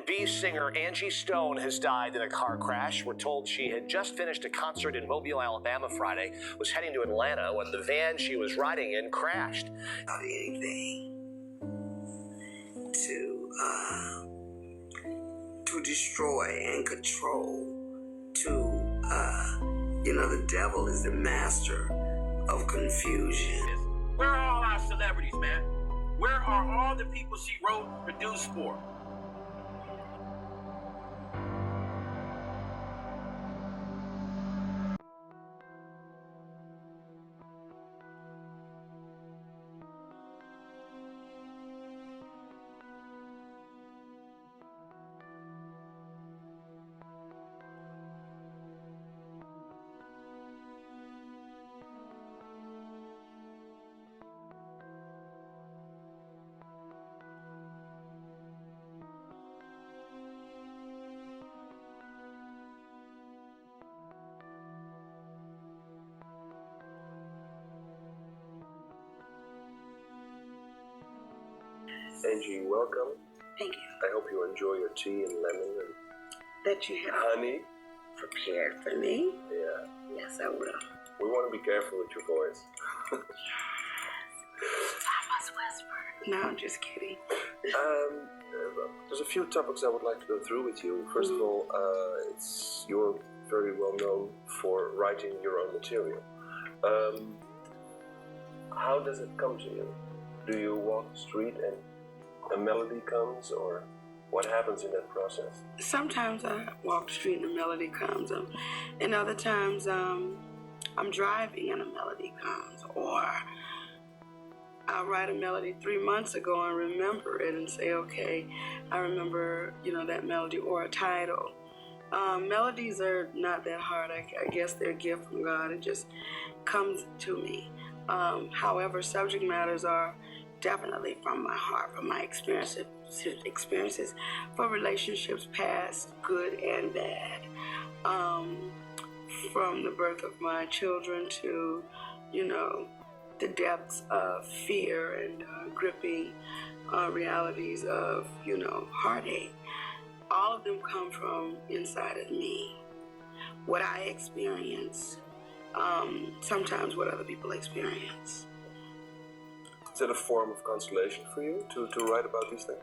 R&B singer Angie Stone has died in a car crash. We're told she had just finished a concert in Mobile, Alabama Friday, was heading to Atlanta when the van she was riding in crashed. Anything to destroy and control, the devil is the master of confusion. Where are all our celebrities, man? Where are all the people she wrote and produced for? Angie, welcome. Thank you. I hope you enjoy your tea and lemon and That you have honey. prepared for me. Yeah. Yes, I will. We want to be careful with your voice. I must whisper. No, I'm just kidding. There's a few topics I would like to go through with you. First of all, you're very well known for writing your own material. How does it come to you? Do you walk the street and a melody comes, or what happens in that process? Sometimes I walk the street and a melody comes, and other times I'm driving and a melody comes, or I'll write a melody 3 months ago and remember it and say, okay, I remember, that melody, or a title. Melodies are not that hard. I guess they're a gift from God. It just comes to me. However, subject matters are definitely from my heart, from my experiences for relationships past, good and bad. From the birth of my children to, the depths of fear and gripping realities of, heartache. All of them come from inside of me. What I experience, sometimes what other people experience. Is that a form of consolation for you to write about these things?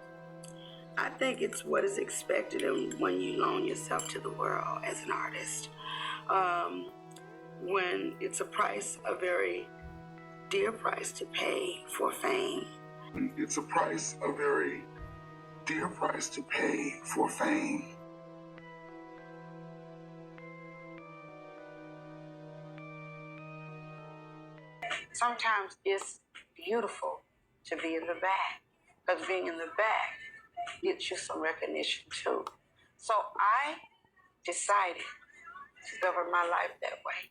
I think it's what is expected when you loan yourself to the world as an artist. When it's a very dear price to pay for fame. It's a very dear price to pay for fame. Sometimes it's beautiful to be in the back, because being in the back gets you some recognition too. So I decided to govern my life that way.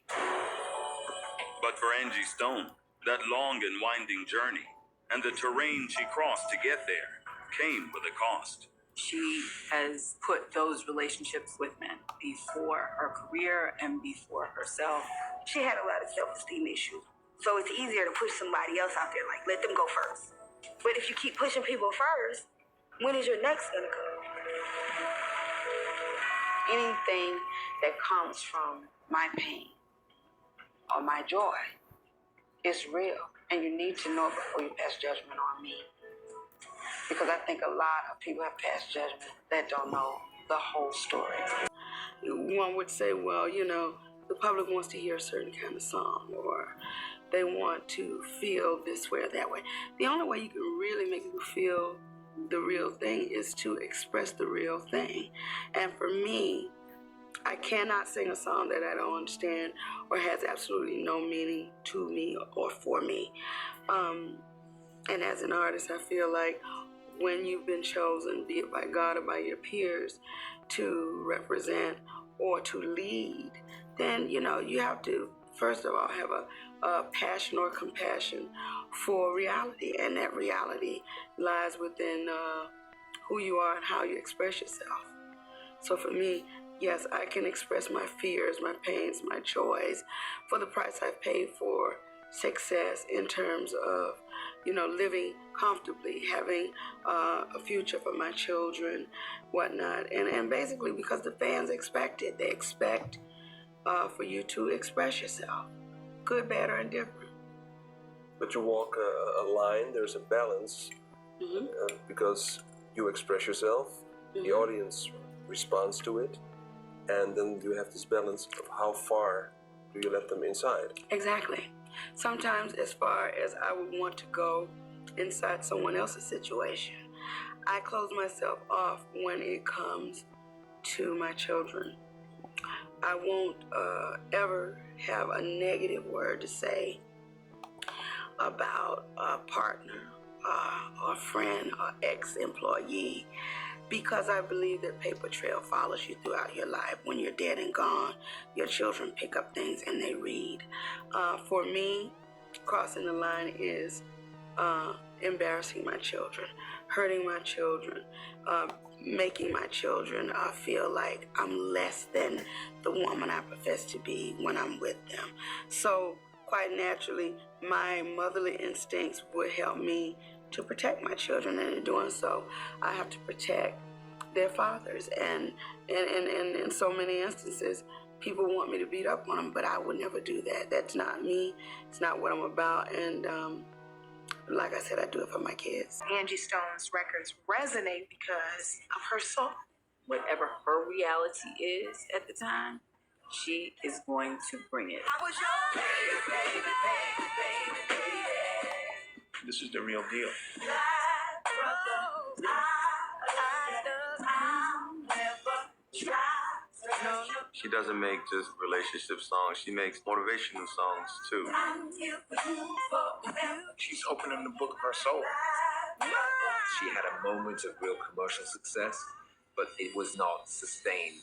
But for Angie Stone, that long and winding journey and the terrain she crossed to get there came with a cost. She has put those relationships with men before her career and before herself. She had a lot of self-esteem issues. So it's easier to push somebody else out there, like let them go first. But if you keep pushing people first, when is your next gonna come? Anything that comes from my pain or my joy is real, and you need to know it before you pass judgment on me. Because I think a lot of people have passed judgment that don't know the whole story. One would say, well, the public wants to hear a certain kind of song, or they want to feel this way or that way. The only way you can really make people feel the real thing is to express the real thing. And for me, I cannot sing a song that I don't understand or has absolutely no meaning to me or for me. And as an artist, I feel like when you've been chosen, be it by God or by your peers, to represent or to lead, then, you have to, first of all, have a passion or compassion for reality. And that reality lies within who you are and how you express yourself. So for me, yes, I can express my fears, my pains, my joys for the price I've paid for success in terms of, living comfortably, having a future for my children, whatnot. And basically because the fans expect it. They expect for you to express yourself, good, bad, or indifferent. But you walk a line, there's a balance, because you express yourself, the audience responds to it, and then you have this balance of how far do you let them inside. Exactly. Sometimes as far as I would want to go inside someone else's situation. I close myself off when it comes to my children. I won't ever have a negative word to say about a partner or friend or ex-employee, because I believe that paper trail follows you throughout your life. When you're dead and gone, your children pick up things and they read. For me, crossing the line is embarrassing my children, hurting my children, making my children feel like I'm less than the woman I profess to be when I'm with them. So quite naturally, my motherly instincts would help me to protect my children, and in doing so, I have to protect their fathers. And in so many instances, people want me to beat up on them, but I would never do that. That's not me. It's not what I'm about. And like I said, I do it for my kids. Angie Stone's records resonate because of her soul. Whatever her reality is at the time, she is going to bring it. I was your baby, baby, baby, baby. This is the real deal. She doesn't make just relationship songs. She makes motivational songs too. She's opening the book of her soul. She had a moment of real commercial success, but it was not sustained.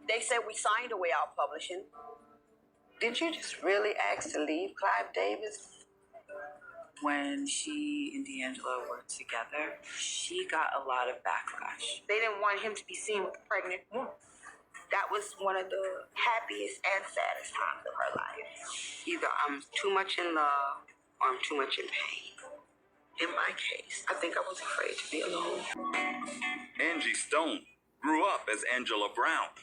They said we signed away our publishing. Did you just really ask to leave Clive Davis? When she and D'Angelo were together, she got a lot of backlash. They didn't want him to be seen with a pregnant woman. That was one of the happiest and saddest times of her life. Either I'm too much in love or I'm too much in pain. In my case, I think I was afraid to be alone. Angie Stone grew up as Angela Brown,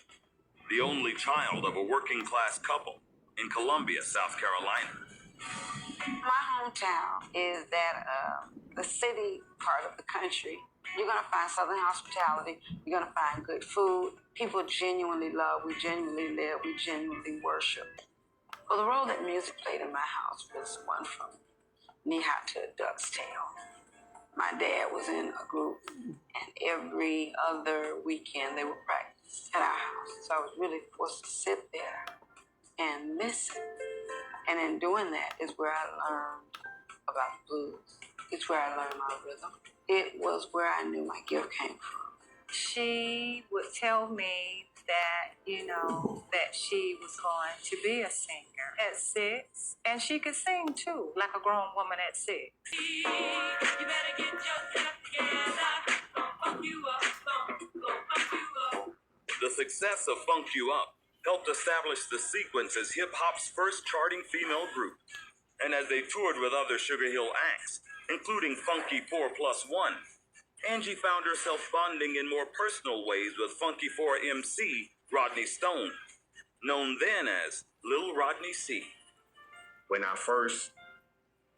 the only child of a working-class couple in Columbia, South Carolina. My hometown is that the city part of the country. You're going to find Southern hospitality. You're going to find good food. People genuinely love. We genuinely live. We genuinely worship. Well, the role that music played in my house was one from knee-high to a duck's tail. My dad was in a group, and every other weekend they would practice at our house. So I was really forced to sit there and listen. And in doing that is where I learned about the blues. It's where I learned my rhythm. It was where I knew my gift came from. She would tell me that, that she was going to be a singer at 6. And she could sing too, like a grown woman at 6. You better get yourself together. Funk you up. The success of Funk You Up helped establish the Sequence as hip-hop's first charting female group. And as they toured with other Sugar Hill acts, including Funky 4+1, Angie found herself bonding in more personal ways with Funky 4 MC Rodney Stone, known then as Lil Rodney C. When I first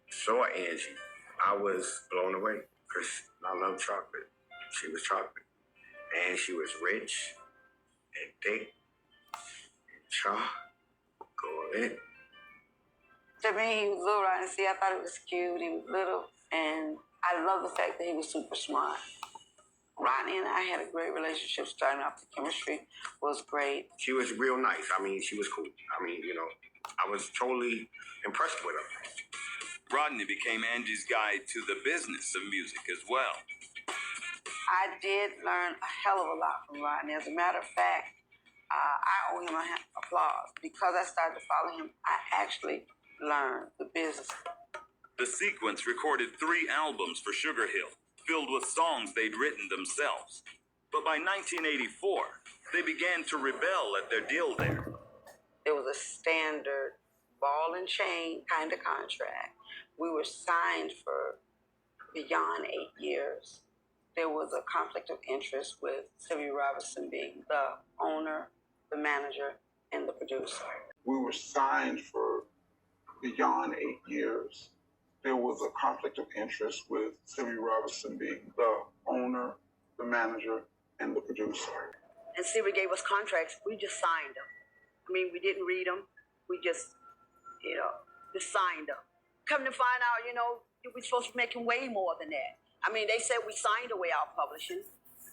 saw Angie, I was blown away because I love chocolate. She was chocolate. And she was rich and thick. Go in. To me, he was Lil Rodney C. I thought he was cute. He was little, and I love the fact that he was super smart. Rodney and I had a great relationship starting off. The chemistry was great. She was real nice. She was cool. I was totally impressed with her. Rodney became Angie's guide to the business of music as well. I did learn a hell of a lot from Rodney. As a matter of fact, I owe him applause. Because I started to follow him, I actually learned the business. The Sequence recorded 3 albums for Sugar Hill, filled with songs they'd written themselves. But by 1984, they began to rebel at their deal there. It was a standard ball and chain kind of contract. We were signed for beyond 8 years. There was a conflict of interest with Sylvia Robinson being the owner, the manager, and the producer. We were signed for beyond 8 years. There was a conflict of interest with Sylvia Robinson being the owner, the manager, and the producer. And Sylvia gave us contracts. We just signed them. I mean, we didn't read them. We just signed them. Come to find out, we're supposed to be making way more than that. I mean, they said we signed away our publishing,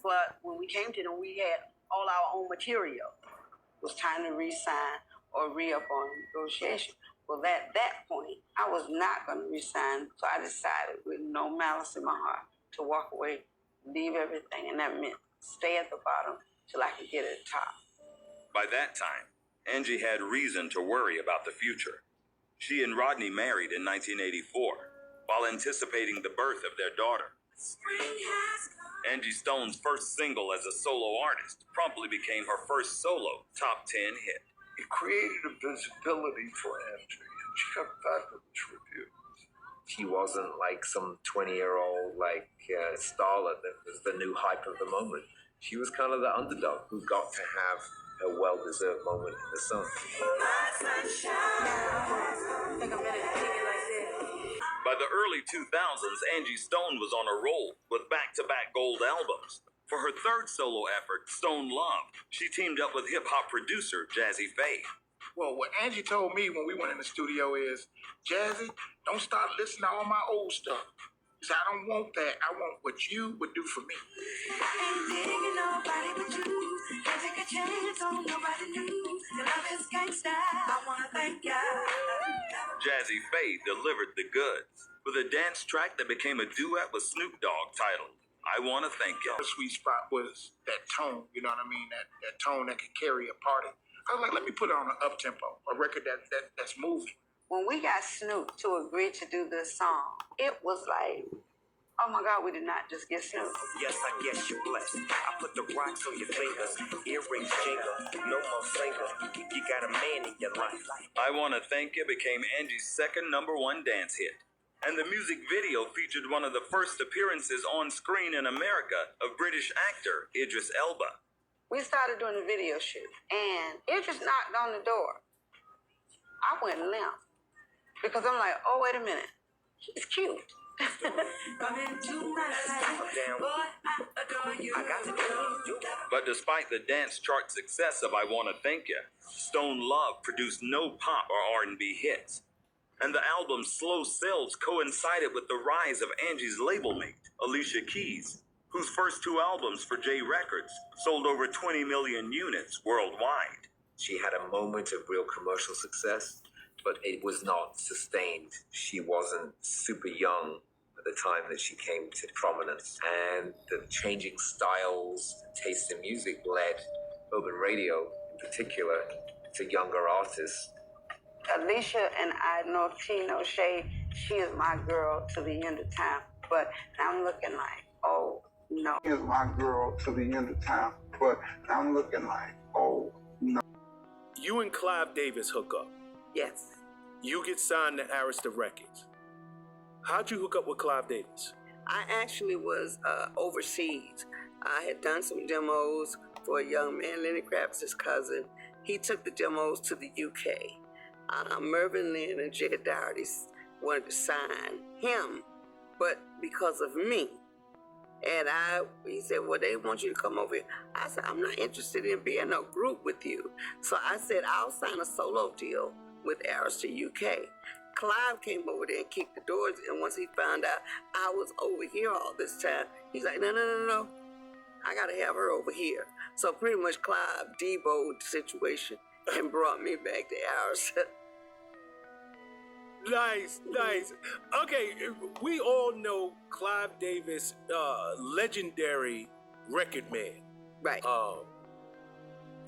but when we came to them, we had all our own material. It was time to re-sign or re-up on negotiation. Well, at that point, I was not going to resign, so I decided with no malice in my heart to walk away, leave everything, and that meant stay at the bottom till I could get at the top. By that time, Angie had reason to worry about the future. She and Rodney married in 1984, while anticipating the birth of their daughter. Angie Stone's first single as a solo artist promptly became her first solo top 10 hit. It created a visibility for Angie, and she got fabulous reviews. She wasn't like some 20-year-old starlet that was the new hype of the moment. She was kind of the underdog who got to have a well-deserved moment in the sun. By the early 2000s, Angie Stone was on a roll with back-to-back gold albums. For her third solo effort, Stone Love, she teamed up with hip-hop producer Jazzy Faye. Well, what Angie told me when we went in the studio is, Jazzy, don't start listening to all my old stuff. She said, I don't want that. I want what you would do for me. Ain't digging nobody but you. Can't take a chance on nobody new. Your love is gangsta. I wanna thank ya. Jazzy Faye delivered the goods with a dance track that became a duet with Snoop Dogg titled I Wanna Thank Ya. The sweet spot was that tone, you know what I mean? That tone that could carry a party. I was like, let me put it on an up-tempo, a record that's moving. When we got Snoop to agree to do this song, it was like, oh my God, we did not just get Snoop. Yes, I guess you're blessed. I put the rocks on your fingers, earrings jingle, no more finger. You got a man in your life. I Wanna Thank Ya became Angie's second #1 dance hit. And the music video featured one of the first appearances on screen in America of British actor Idris Elba. We started doing the video shoot, and Idris knocked on the door. I went limp because I'm like, oh, wait a minute, he's cute. But despite the dance chart success of I Wanna Thank Ya, Stone Love produced no pop or R&B hits. And the album's slow sales coincided with the rise of Angie's label mate, Alicia Keys, whose first 2 albums for J Records sold over 20 million units worldwide. She had a moment of real commercial success, but it was not sustained. She wasn't super young at the time that she came to prominence, and the changing styles and tastes in music led urban radio in particular to younger artists. Alicia and I know Tino Shea, she is my girl to the end of time, but I'm looking like, oh no. She is my girl to the end of time, but I'm looking like, oh no. You and Clive Davis hook up. Yes. You get signed to Arista Records. How'd you hook up with Clive Davis? I actually was overseas. I had done some demos for a young man, Lenny Kravitz's cousin. He took the demos to the UK. Mervyn Lynn and Jed Doherty wanted to sign him, but because of me. And he said, well, they want you to come over here. I said, I'm not interested in being no group with you. So I said, I'll sign a solo deal with Arista UK. Clive came over there and kicked the doors, and once he found out I was over here all this time, he's like, no. I gotta have her over here. So pretty much Clive deboed the situation and brought me back to Arista. Nice. Okay, we all know Clive Davis, legendary record man. Right.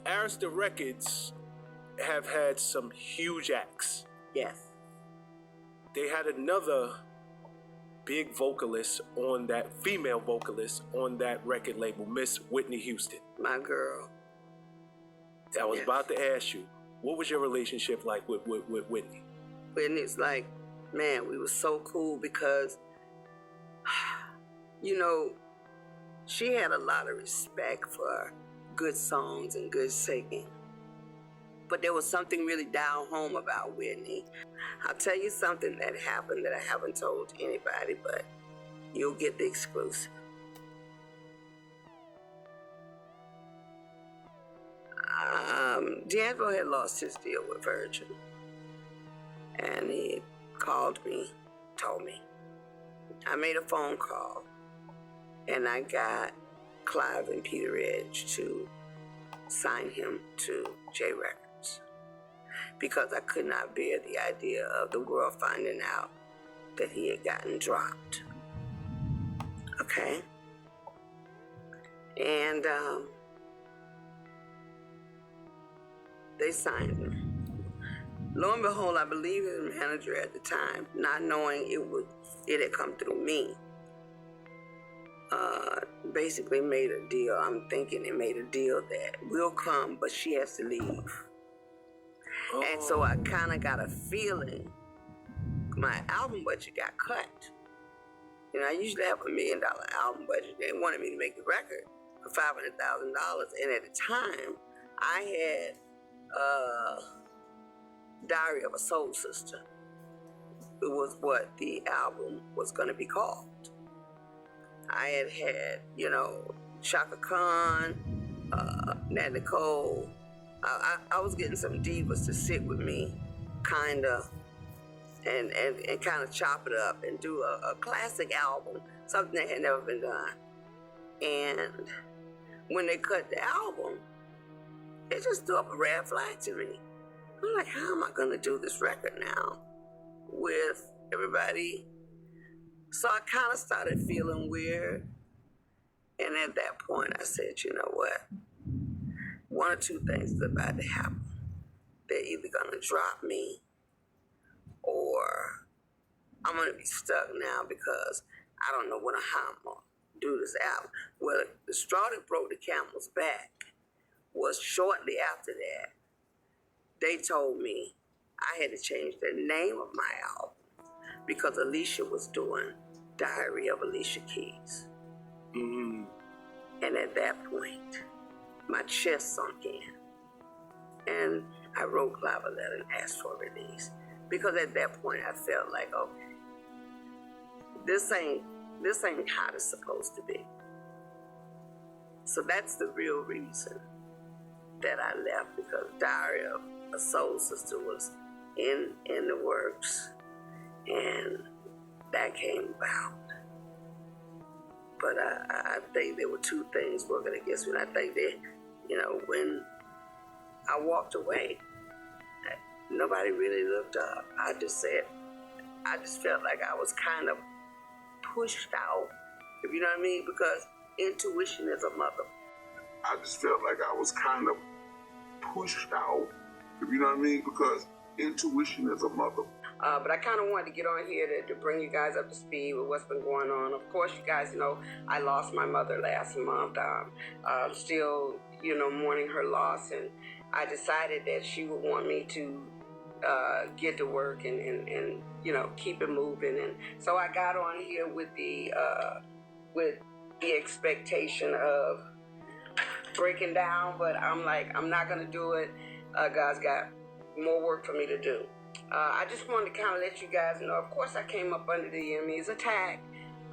Arista Records have had some huge acts. Yes. They had another big vocalist on that, female vocalist on that record label, Miss Whitney Houston. My girl. I was about to ask you, what was your relationship like with Whitney? And it's like, man, we were so cool because, you know, she had a lot of respect for good songs and good singing. But there was something really down home about Whitney. I'll tell you something that happened that I haven't told anybody, but you'll get the exclusive. D'Angelo had lost his deal with Virgin. And he called me, told me. I made a phone call, and I got Clive and Peter Edge to sign him to J Records because I could not bear the idea of the world finding out that he had gotten dropped. Okay? And they signed him. Lo and behold, I believe his manager at the time, not knowing it had come through me, basically made a deal. I'm thinking it made a deal that we'll come, but she has to leave. Oh. And so I kind of got a feeling my album budget got cut. You know, I usually have $1 million album budget. They wanted me to make the record for $500,000. And at the time, I had Diary of a Soul Sister. It was what the album was going to be called. I had, you know, Chaka Khan, Nat Nicole. I was getting some divas to sit with me, kind of, and kind of chop it up and do a classic album, something that had never been done. And when they cut the album, it just threw up a red flag to me. I'm like, how am I going to do this record now with everybody? So I kind of started feeling weird. And at that point, I said, you know what? One or two things is about to happen. They're either going to drop me or I'm going to be stuck now because I don't know how I'm going to do this album. Well, the straw that broke the camel's back was shortly after that. They told me I had to change the name of my album because Alicia was doing Diary of Alicia Keys. Mm-hmm. And at that point, my chest sunk in. And I wrote Clive a letter and asked for a release. Because at that point, I felt like, okay, this ain't how it's supposed to be. So that's the real reason that I left, because Diary of a Soul Sister was in the works, and that came about. But I think there were two things working against me. And I think that, you know, when I walked away, nobody really looked up. I just felt like I was kind of pushed out, if you know what I mean, because intuition is a mother. I just felt like I was kind of pushed out, if you know what I mean, because intuition is a mother. But I kind of wanted to get on here to bring you guys up to speed with what's been going on. Of course, you guys know I lost my mother last month. Still, you know, mourning her loss, and I decided that she would want me to get to work and you know, keep it moving. And so I got on here with the expectation of breaking down, but I'm like, I'm not gonna do it. God's got more work for me to do. I just wanted to kind of let you guys know, of course I came up under the enemy's attack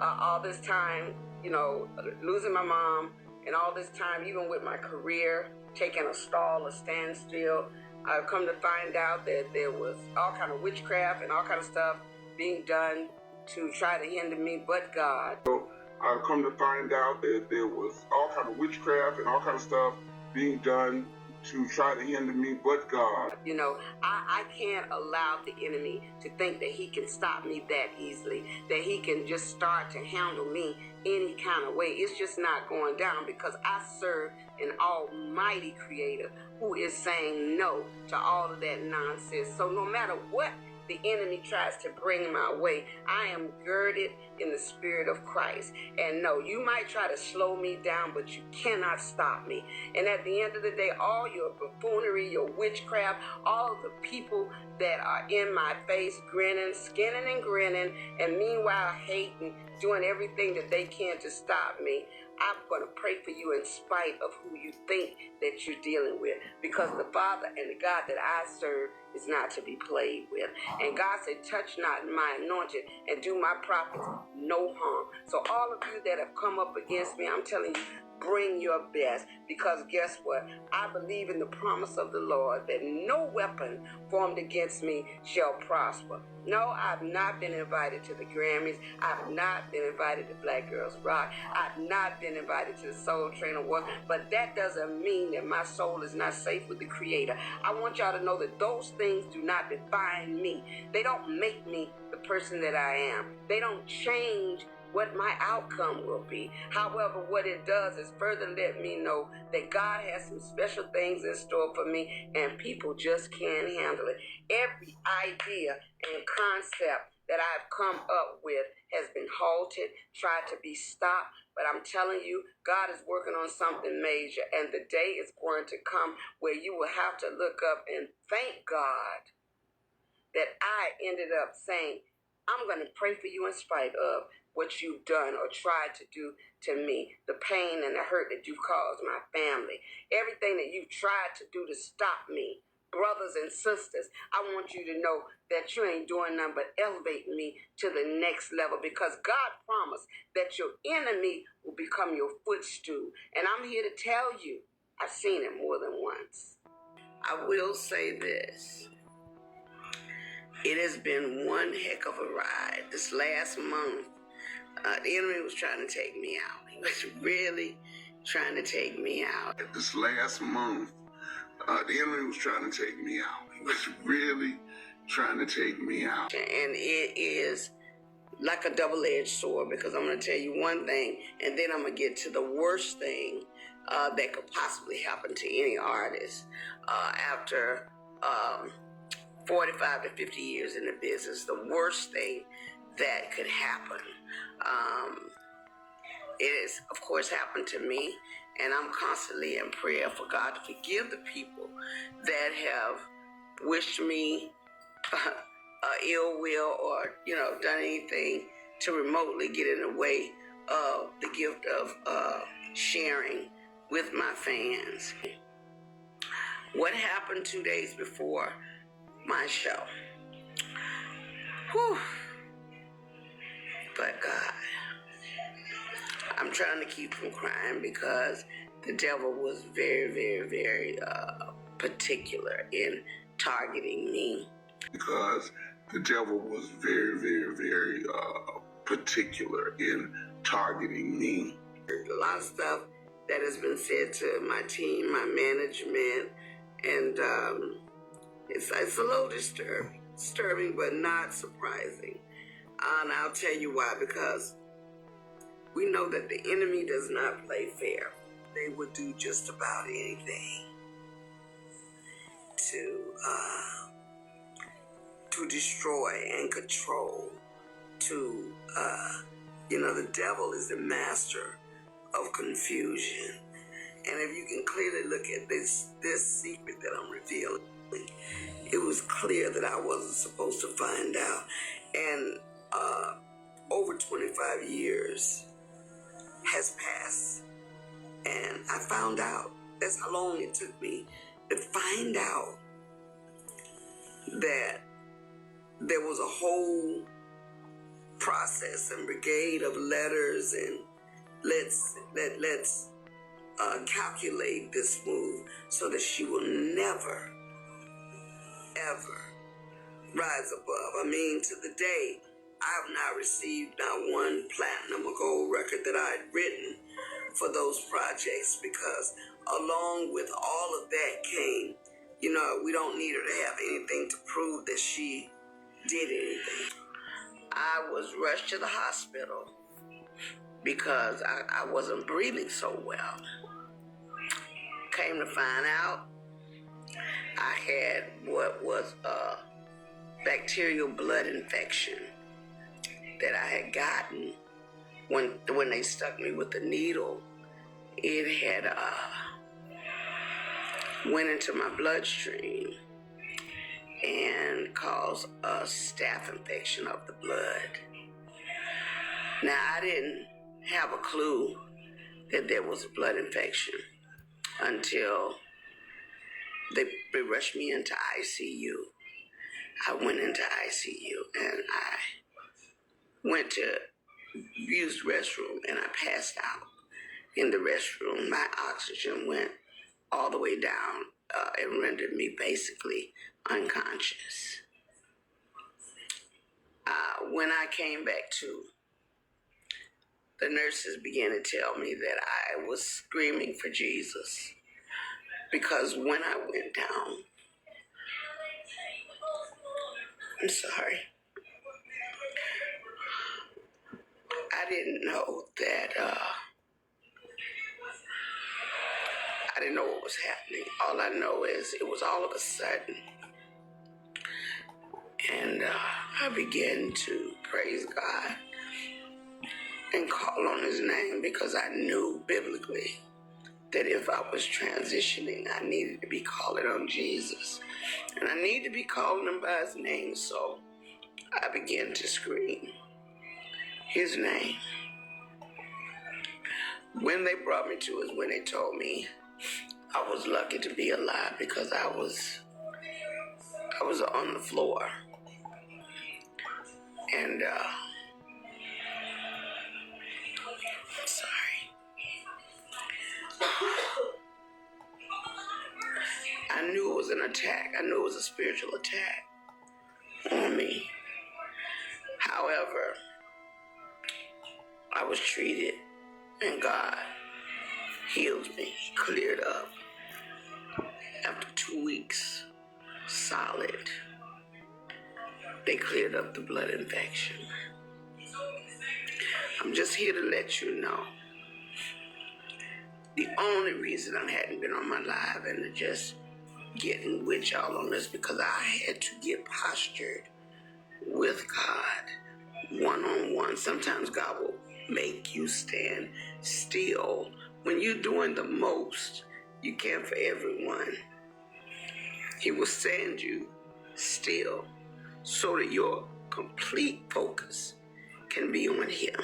all this time, you know, losing my mom, and all this time, even with my career taking a stall, a standstill. I've come to find out that there was all kind of witchcraft and all kind of stuff being done to try to hinder me, but God. So I've come to find out that there was all kind of witchcraft and all kind of stuff being done to try to hinder me, but God. You know, I can't allow the enemy to think that he can stop me that easily, that he can just start to handle me any kind of way. It's just not going down, because I serve an almighty creator who is saying no to all of that nonsense. So no matter what the enemy tries to bring my way, I am girded in the spirit of Christ. And no, you might try to slow me down, but you cannot stop me. And at the end of the day, all your buffoonery, your witchcraft, all of the people that are in my face grinning, skinning and grinning, and meanwhile hating, doing everything that they can to stop me, I'm going to pray for you in spite of who you think that you're dealing with, because the Father and the God that I serve is not to be played with. And God said, touch not my anointed and do my prophets no harm. So all of you that have come up against me, I'm telling you, bring your best, because guess what? I believe in the promise of the Lord that no weapon formed against me shall prosper. No, I've not been invited to the Grammys. I've not been invited to Black Girls Rock. I've not been invited to the Soul Train Award, but that doesn't mean that my soul is not safe with the Creator. I want y'all to know that those things do not define me. They don't make me the person that I am. They don't change what my outcome will be. However, what it does is further let me know that God has some special things in store for me, and people just can't handle it. Every idea and concept that I've come up with has been halted, tried to be stopped, but I'm telling you, God is working on something major, and the day is going to come where you will have to look up and thank God that I ended up saying, I'm going to pray for you in spite of what you've done or tried to do to me, the pain and the hurt that you've caused my family, everything that you've tried to do to stop me. Brothers and sisters, I want you to know that you ain't doing nothing but elevating me to the next level, because God promised that your enemy will become your footstool. And I'm here to tell you, I've seen it more than once. I will say this. It has been one heck of a ride. This last month, the enemy was trying to take me out. He was really trying to take me out. This last month, the enemy was trying to take me out. He was really trying to take me out. And it is like a double-edged sword, because I'm going to tell you one thing, and then I'm going to get to the worst thing that could possibly happen to any artist. After 45 to 50 years in the business, the worst thing that could happen. It has, of course, happened to me, and I'm constantly in prayer for God to forgive the people that have wished me ill will or, done anything to remotely get in the way of the gift of sharing with my fans. What happened 2 days before my show? Whew. But God, I'm trying to keep from crying, because the devil was very, very, very particular in targeting me. Because the devil was very, very, very particular in targeting me. A lot of stuff that has been said to my team, my management, and it's a little disturbing, but not surprising. And I'll tell you why, because we know that the enemy does not play fair. They would do just about anything to destroy and control, the devil is the master of confusion. And if you can clearly look at this secret that I'm revealing, it was clear that I wasn't supposed to find out. And over 25 years has passed, and I found out. That's how long it took me to find out that there was a whole process and brigade of letters, and let's calculate this move so that she will never, ever rise above. I mean, to the day, I have not received not one platinum or gold record that I had written for those projects, because along with all of that came, we don't need her to have anything to prove that she did anything. I was rushed to the hospital because I wasn't breathing so well. Came to find out, I had what was bacterial blood infection that I had gotten when they stuck me with the needle. It had went into my bloodstream and caused a staph infection of the blood. Now, I didn't have a clue that there was a blood infection until they rushed me into ICU. I went into ICU and I went to use the restroom and I passed out in the restroom. My oxygen went all the way down and rendered me basically unconscious. When I came back to, the nurses began to tell me that I was screaming for Jesus because when I went down, I'm sorry, I didn't know that, I didn't know what was happening. All I know is it was all of a sudden. And I began to praise God and call on his name because I knew biblically that if I was transitioning, I needed to be calling on Jesus. And I needed to be calling him by his name, so I began to scream his name. When they brought me to it, when they told me I was lucky to be alive because I was on the floor. And I'm sorry. I knew it was an attack. I knew it was a spiritual attack on me. However, I was treated and God healed me, cleared up. After 2 weeks, solid, they cleared up the blood infection. I'm just here to let you know the only reason I hadn't been on my live and just getting with y'all on this because I had to get postured with God one-on-one. Sometimes God will make you stand still when you're doing the most you can for everyone. He will stand you still so that your complete focus can be on him.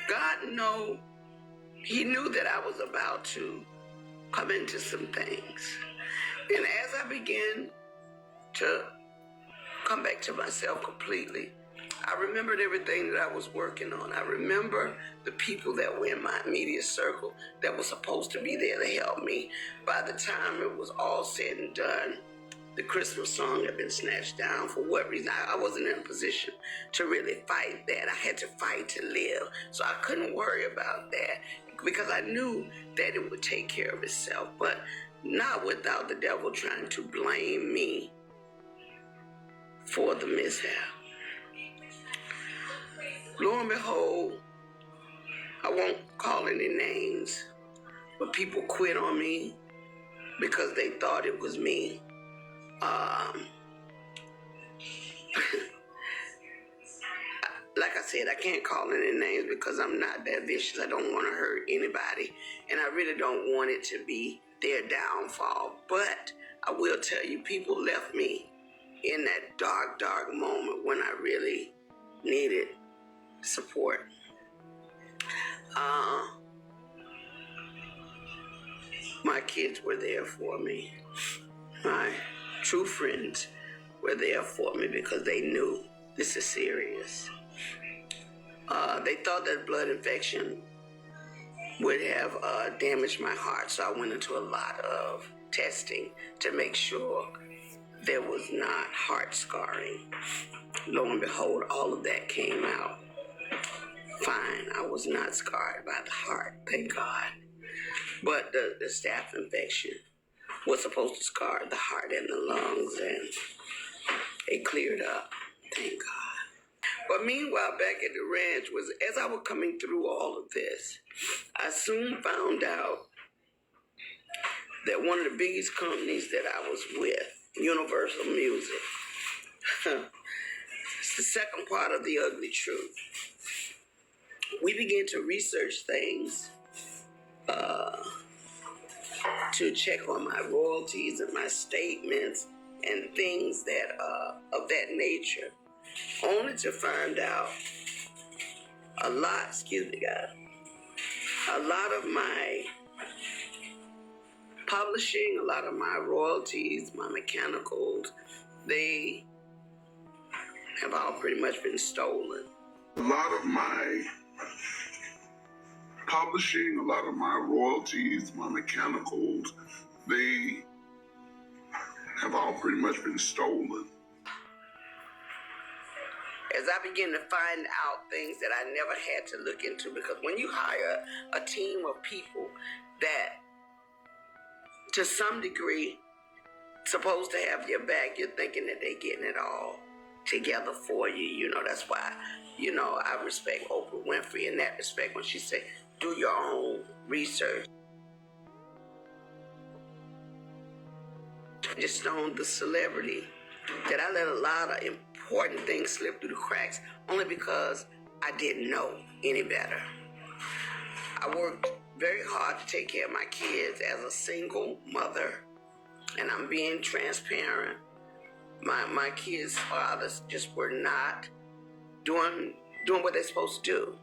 God he knew that I was about to come into some things. And as I began to come back to myself completely, I remembered everything that I was working on. I remember the people that were in my immediate circle that were supposed to be there to help me. By the time it was all said and done, the Christmas song had been snatched down. For what reason? I wasn't in a position to really fight that. I had to fight to live. So I couldn't worry about that because I knew that it would take care of itself, but not without the devil trying to blame me for the mishap. Lo and behold, I won't call any names, but people quit on me because they thought it was me. Like I said, I can't call any names because I'm not that vicious. I don't want to hurt anybody, and I really don't want it to be their downfall. But I will tell you, people left me in that dark, dark moment when I really needed support. My kids were there for me. My true friends were there for me because they knew this is serious. They thought that blood infection would have damaged my heart, so I went into a lot of testing to make sure there was not heart scarring. Lo and behold, all of that came out fine. I was not scarred by the heart, thank God. But the staph infection was supposed to scar the heart and the lungs, and it cleared up, thank God. But meanwhile, back at the ranch, as I was coming through all of this, I soon found out that one of the biggest companies that I was with, Universal Music, It's the second part of the ugly truth. We begin to research things to check on my royalties and my statements and things that of that nature, only to find out a lot of my publishing, a lot of my royalties, my mechanicals, they have all pretty much been stolen. A lot of my publishing, a lot of my royalties, my mechanicals, they have all pretty much been stolen. As I begin to find out things that I never had to look into, because when you hire a team of people that to some degree supposed to have your back, you're thinking that they're getting it all together for you. You know, that's why, you know, I respect Oprah Winfrey in that respect when she said, do your own research. Just Stone, the celebrity, that I let a lot of important things slip through the cracks only because I didn't know any better. I worked very hard to take care of my kids as a single mother, and I'm being transparent. My kids' fathers just were not doing what they're supposed to do.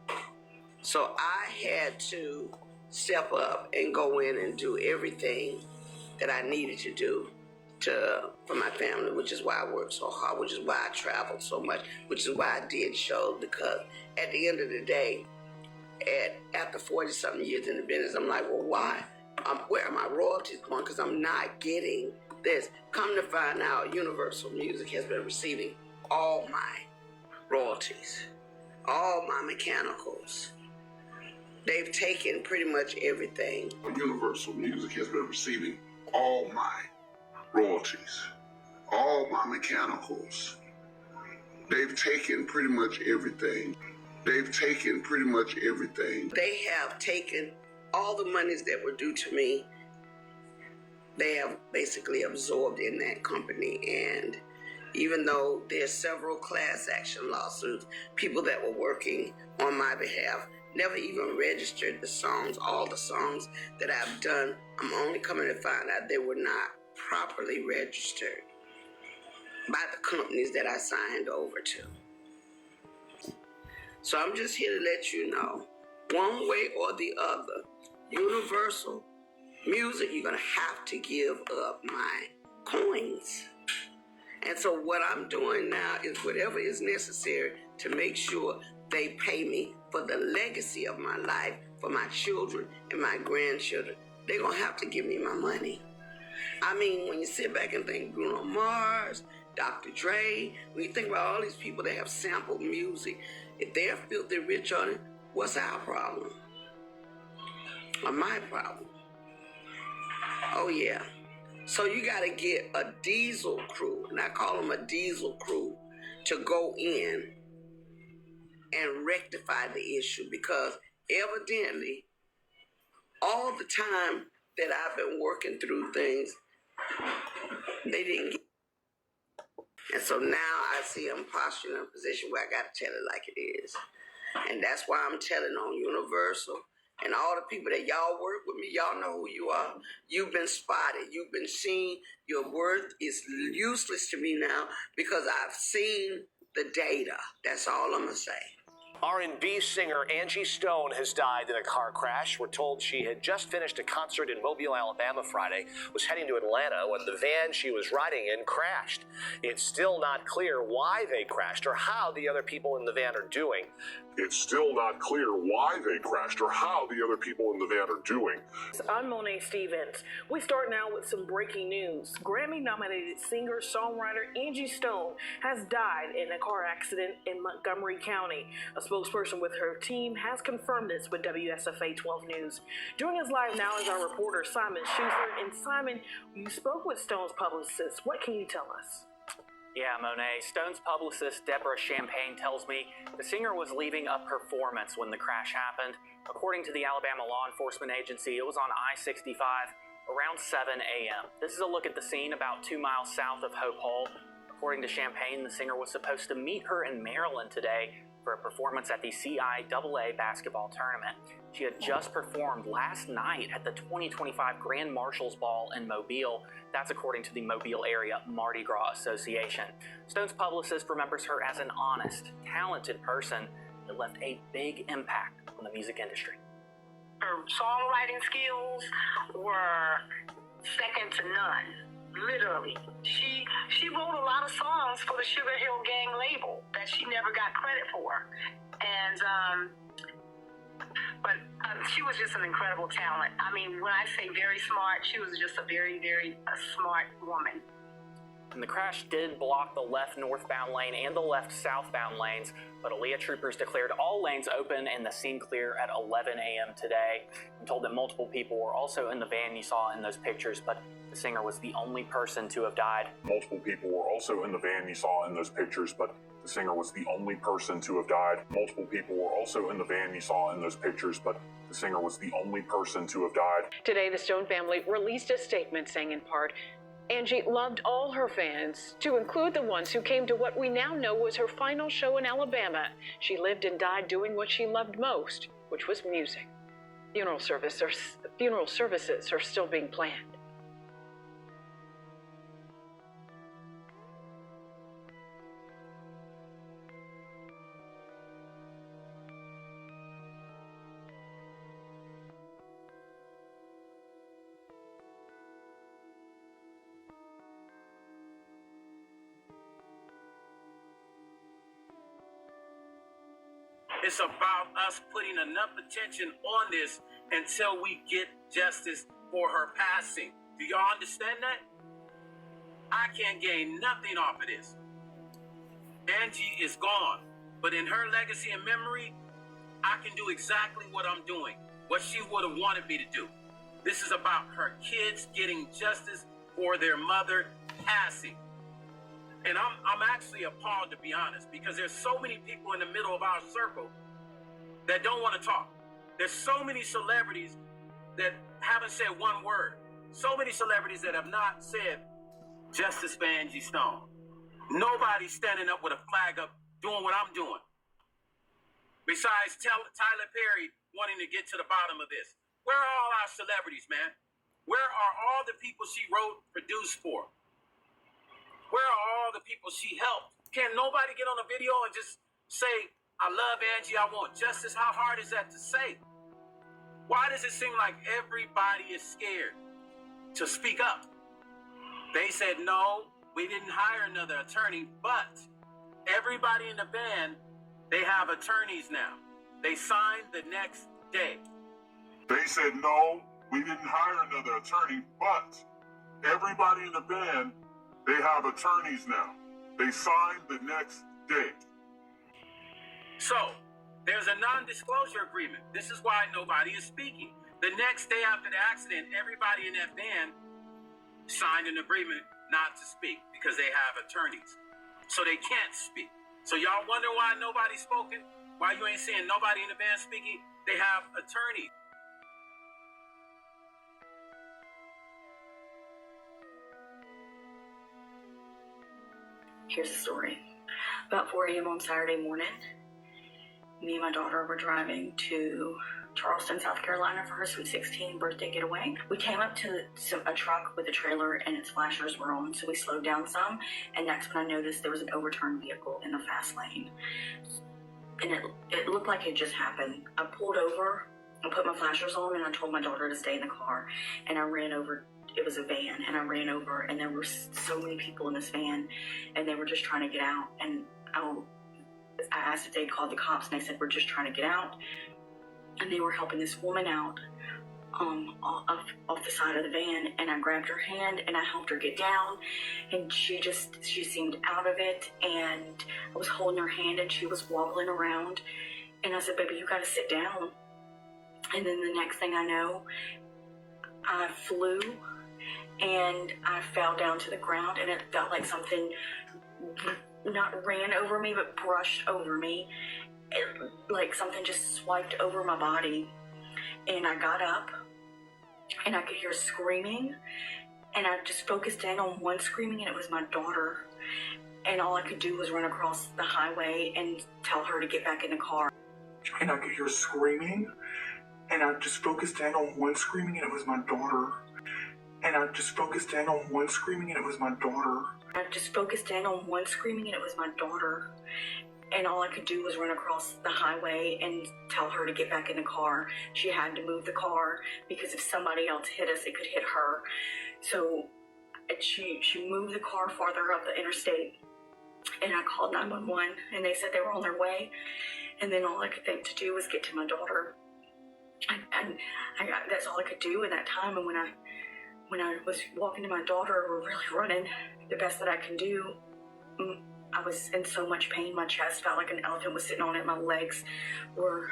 So I had to step up and go in and do everything that I needed to do for my family, which is why I worked so hard, which is why I traveled so much, which is why I did shows, because at the end of the day, after 40-something years in the business, I'm like, well, why? Where are my royalties going? Because I'm not getting this. Come to find out, Universal Music has been receiving all my royalties, all my mechanicals. They've taken pretty much everything. Universal Music has been receiving all my royalties, all my mechanicals. They've taken pretty much everything. They've taken pretty much everything. They have taken all the monies that were due to me. They have basically absorbed in that company. And even though there's several class action lawsuits, people that were working on my behalf never even registered the songs, all the songs that I've done. I'm only coming to find out they were not properly registered by the companies that I signed over to. So I'm just here to let you know, one way or the other, Universal Music, you're going to have to give up my coins. And so what I'm doing now is whatever is necessary to make sure they pay me for the legacy of my life, for my children and my grandchildren. They're going to have to give me my money. I mean, when you sit back and think Bruno Mars, Dr. Dre, when you think about all these people that have sampled music, if they're filthy rich on it, what's our problem? Or my problem? Oh, yeah. So you got to get a diesel crew, and I call them a diesel crew, to go in and rectify the issue, because evidently all the time that I've been working through things, they didn't get. And so now I see I'm postured in a position where I got to tell it like it is. And that's why I'm telling on Universal and all the people that y'all work with me. Y'all know who you are. You've been spotted. You've been seen. Your worth is useless to me now because I've seen the data. That's all I'm going to say. R&B singer Angie Stone has died in a car crash. We're told she had just finished a concert in Mobile, Alabama Friday, was heading to Atlanta when the van she was riding in crashed. It's still not clear why they crashed or how the other people in the van are doing. It's still not clear why they crashed or how the other people in the van are doing. I'm Monet Stevens. We start now with some breaking news. Grammy-nominated singer-songwriter Angie Stone has died in a car accident in Montgomery County. A spokesperson with her team has confirmed this with WSFA 12 News. Joining us live now is our reporter Simon Schuster. And Simon, you spoke with Stone's publicist. What can you tell us? Yeah, Monet. Stone's publicist, Deborah Champagne, tells me the singer was leaving a performance when the crash happened. According to the Alabama Law Enforcement Agency, it was on I-65 around 7 a.m. This is a look at the scene about 2 miles south of Hope Hall. According to Champagne, the singer was supposed to meet her in Maryland today for a performance at the CIAA basketball tournament. She had just performed last night at the 2025 Grand Marshals Ball in Mobile. That's according to the Mobile Area Mardi Gras Association. Stone's publicist remembers her as an honest, talented person that left a big impact on the music industry. Her songwriting skills were second to none. Literally. She wrote a lot of songs for the Sugar Hill Gang label that she never got credit for. And, but she was just an incredible talent. I mean, when I say very smart, she was just a very, very smart woman. And the crash did block the left northbound lane and the left southbound lanes, but Aaliyah troopers declared all lanes open and the scene clear at 11 a.m. today. I'm told that multiple people were also in the van you saw in those pictures, but the singer was the only person to have died. Multiple people were also in the van you saw in those pictures, but the singer was the only person to have died. Multiple people were also in the van you saw in those pictures, but the singer was the only person to have died. Today, the Stone family released a statement saying in part, Angie loved all her fans, to include the ones who came to what we now know was her final show in Alabama. She lived and died doing what she loved most, which was music. Funeral services are still being planned. It's about us putting enough attention on this until we get justice for her passing. Do y'all understand that? I can't gain nothing off of this. Angie is gone, but in her legacy and memory, I can do exactly what I'm doing, what she would have wanted me to do. This is about her kids getting justice for their mother passing. And I'm actually appalled, to be honest, because there's so many people in the middle of our circle that don't want to talk. There's so many celebrities that haven't said one word. So many celebrities that have not said justice for Angie Stone. Nobody's standing up with a flag up doing what I'm doing. Besides Tyler Perry wanting to get to the bottom of this. Where are all our celebrities, man? Where are all the people she wrote, produced for? Where are all the people she helped? Can nobody get on a video and just say, I love Angie, I want justice? How hard is that to say? Why does it seem like everybody is scared to speak up? They said, no, we didn't hire another attorney, but everybody in the band, they have attorneys now. They signed the next day. They said, no, we didn't hire another attorney, but everybody in the band, they have attorneys now. They signed the next day. So, there's a non-disclosure agreement. This is why nobody is speaking. The next day after the accident, everybody in that van signed an agreement not to speak because they have attorneys. So they can't speak. So y'all wonder why nobody's spoken? Why you ain't seeing nobody in the van speaking? They have attorneys. Here's the story. About 4 a.m. on Saturday morning, me and my daughter were driving to Charleston, South Carolina for her Sweet 16 birthday getaway. We came up to a truck with a trailer and its flashers were on, so we slowed down some, and that's when I noticed there was an overturned vehicle in the fast lane. And it looked like it just happened. I pulled over, I put my flashers on, and I told my daughter to stay in the car, and I ran over. It was a van, and I ran over, and there were so many people in this van, and they were just trying to get out. And I asked if they'd called the cops, and they said, we're just trying to get out. And they were helping this woman out off the side of the van, and I grabbed her hand, and I helped her get down, and she seemed out of it, and I was holding her hand, and she was wobbling around, and I said, baby, you gotta sit down. And then the next thing I know, I flew, and I fell down to the ground, and it felt like something not ran over me, but brushed over me. Like something just swiped over my body. And I got up, and I could hear screaming, and I just focused in on one screaming, and it was my daughter. And all I could do was run across the highway and tell her to get back in the car. And I could hear screaming, and I just focused in on one screaming, and it was my daughter. And I just focused in on one screaming, and it was my daughter. I just focused in on one screaming, and it was my daughter. And all I could do was run across the highway and tell her to get back in the car. She had to move the car because if somebody else hit us, it could hit her. So she moved the car farther up the interstate. And I called 911, and they said they were on their way. And then all I could think to do was get to my daughter. And that's all I could do in that time. And when I was walking to my daughter, we're really running the best that I can do. I was in so much pain. My chest felt like an elephant was sitting on it. My legs were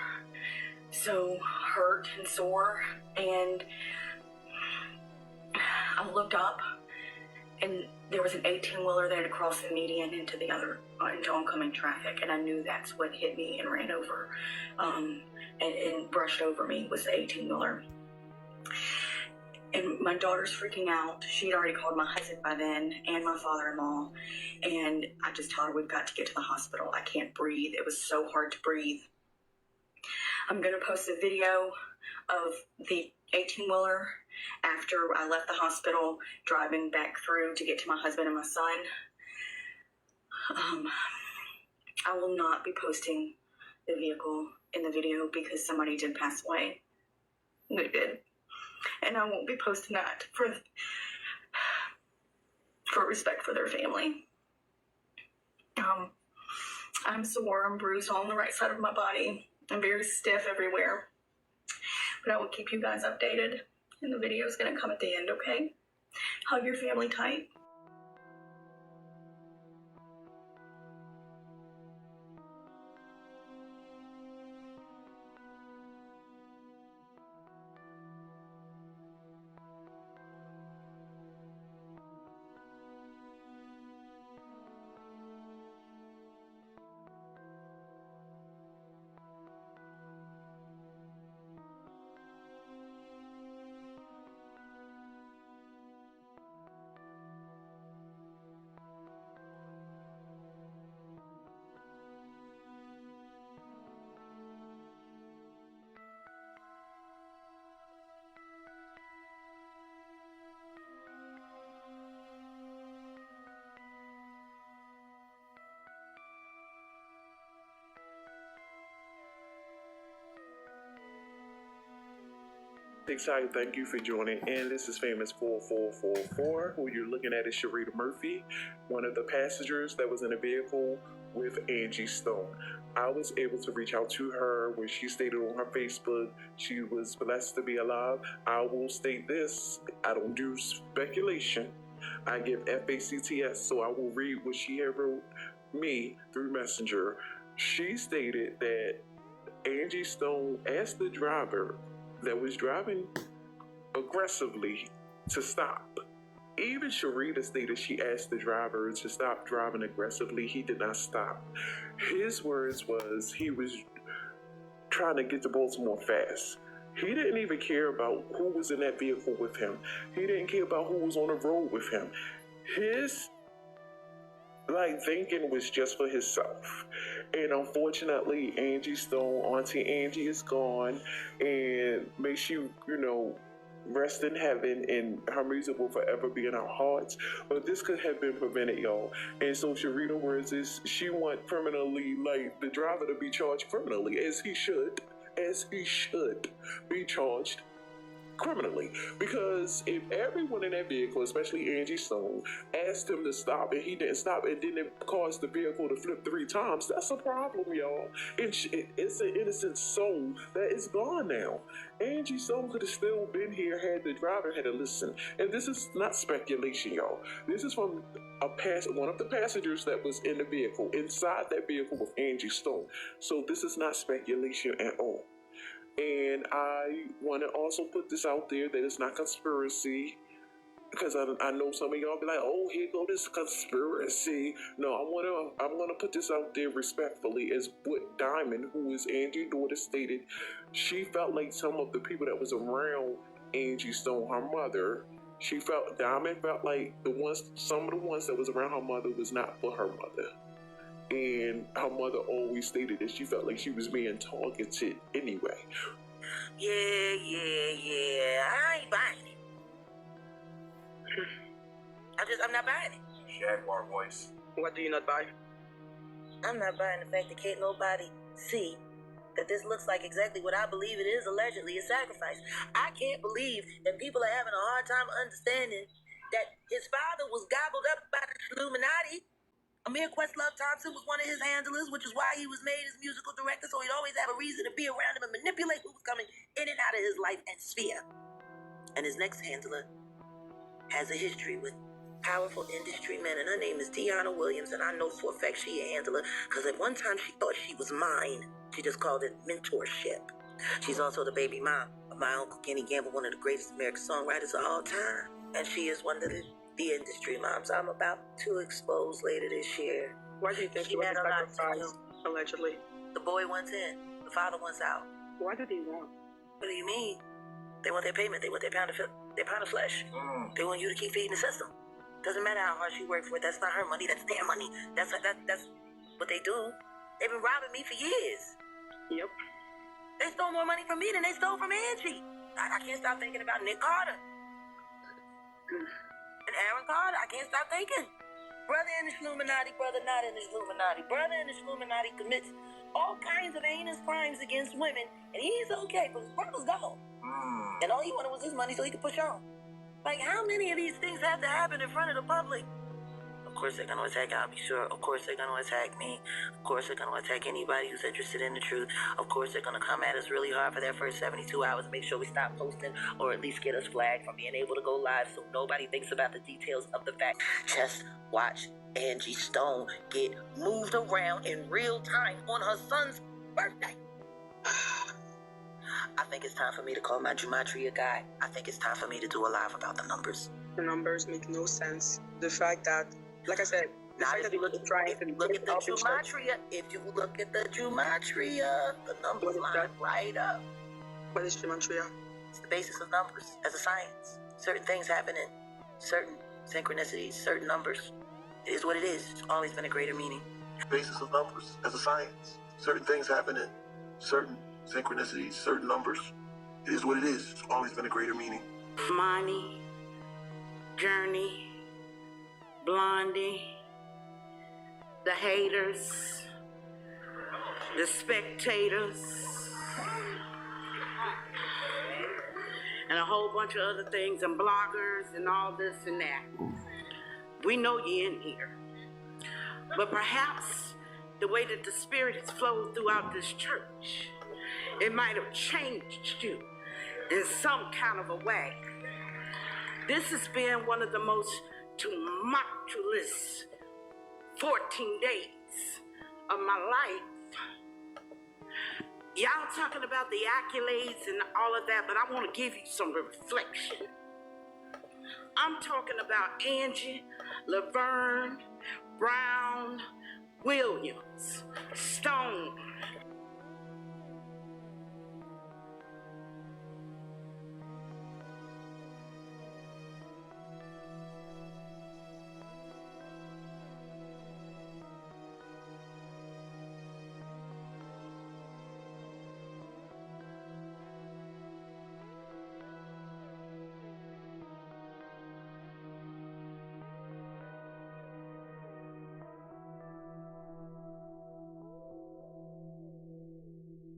so hurt and sore. And I looked up, and there was an 18-wheeler that had crossed the median into oncoming traffic. And I knew that's what hit me and ran over and brushed over me was the 18-wheeler. And my daughter's freaking out. She had already called my husband by then and my father-in-law. And I just told her we've got to get to the hospital. I can't breathe. It was so hard to breathe. I'm going to post a video of the 18-wheeler after I left the hospital, driving back through to get to my husband and my son. I will not be posting the vehicle in the video because somebody did pass away. They did. And I won't be posting that for respect for their family. I'm sore and bruised on the right side of my body. I'm very stiff everywhere. But I will keep you guys updated. And the video is going to come at the end, okay? Hug your family tight. Excited, thank you for joining in. This is Famous 4444. Who you're looking at is Sharita Murphy, one of the passengers that was in a vehicle with Angie Stone. I was able to reach out to her when she stated on her Facebook she was blessed to be alive. I will state this: I don't do speculation. I give FACTS, so I will read what she had wrote me through Messenger. She stated that Angie Stone asked the driver that was driving aggressively to stop. Even Sharita stated she asked the driver to stop driving aggressively. He did not stop. His words was he was trying to get to Baltimore fast. He didn't even care about who was in that vehicle with him. He didn't care about who was on the road with him. His thinking was just for himself. And unfortunately, Angie Stone, Auntie Angie, is gone, and may she, rest in heaven, and her music will forever be in our hearts. But this could have been prevented, y'all. And so Sharita words is she want criminally, the driver to be charged criminally, as he should be charged criminally. Because if everyone in that vehicle, especially Angie Stone, asked him to stop and he didn't stop, and then it caused the vehicle to flip 3 times, that's a problem, y'all. It's an innocent soul that is gone now. Angie Stone could have still been here had the driver had to listen. And this is not speculation, y'all. This is from one of the passengers that was in the vehicle, inside that vehicle with Angie Stone. So this is not speculation at all. And I want to also put this out there that it's not conspiracy, because I know some of y'all be like, oh, here go this conspiracy. No, I'm gonna put this out there respectfully, as what Diamond, who is Angie's daughter, stated. She felt like some of the people that was around Angie Stone, her mother, Diamond felt like some of the ones that was around her mother was not for her mother. And her mother always stated that she felt like she was being targeted anyway. Yeah. I ain't buying it. I'm not buying it. Jaguar voice. What do you not buy? I'm not buying the fact that can't nobody see that this looks like exactly what I believe it is, allegedly a sacrifice. I can't believe that people are having a hard time understanding that his father was gobbled up by the Illuminati. Amir Questlove Thompson was one of his handlers, which is why he was made his musical director, so he'd always have a reason to be around him and manipulate what was coming in and out of his life and sphere. And his next handler has a history with powerful industry men, and her name is Deanna Williams, and I know for a fact she a handler, because at one time she thought she was mine. She just called it mentorship. She's also the baby mom of my uncle Kenny Gamble, one of the greatest American songwriters of all time. And she is one of the industry moms I'm about to expose later this year. Why do you think she was sacrificed, allegedly? The boy wants in, the father wants out. Why do they want? What do you mean? They want their payment, they want their pound of flesh. They want you to keep feeding the system. Doesn't matter how hard she worked for it. That's not her money. That's their money. That's what they do. They've been robbing me for years. Yep. They stole more money from me than they stole from Angie. I can't stop thinking about Nick Carter. And Aaron Carter. I can't stop thinking. Brother in the Illuminati, brother not in the Illuminati. Brother in the Illuminati commits all kinds of heinous crimes against women, and he's okay, but his brother's gone. And all he wanted was his money so he could push on. Like, how many of these things have to happen in front of the public? Of course they're going to attack, I'll be sure. Of course they're going to attack me. Of course they're going to attack anybody who's interested in the truth. Of course they're going to come at us really hard for that first 72 hours and make sure we stop posting, or at least get us flagged from being able to go live so nobody thinks about the details of the fact. Just watch Angie Stone get moved around in real time on her son's birthday. I think it's time for me to call my gematria guy. I think it's time for me to do a live about the numbers. The numbers make no sense. The fact that, like I said, if you look at the gematria, the numbers line right up. What is gematria? It's the basis of numbers as a science. Certain things happen in certain synchronicities, certain numbers. It is what it is. It's always been a greater meaning. Basis of numbers as a science. Certain things happen in certain synchronicities, certain numbers. It is what it is. It's always been a greater meaning. Money, Journey, Blondie, the haters, the spectators, and a whole bunch of other things, and bloggers and all this and that. We know you're in here. But perhaps the way that the Spirit has flowed throughout this church, it might have changed you in some kind of a way. This has been one of the most tumultuous 14 days of my life. Y'all talking about the accolades and all of that, but I want to give you some reflection. I'm talking about Angie, Laverne, Brown, Williams, Stone,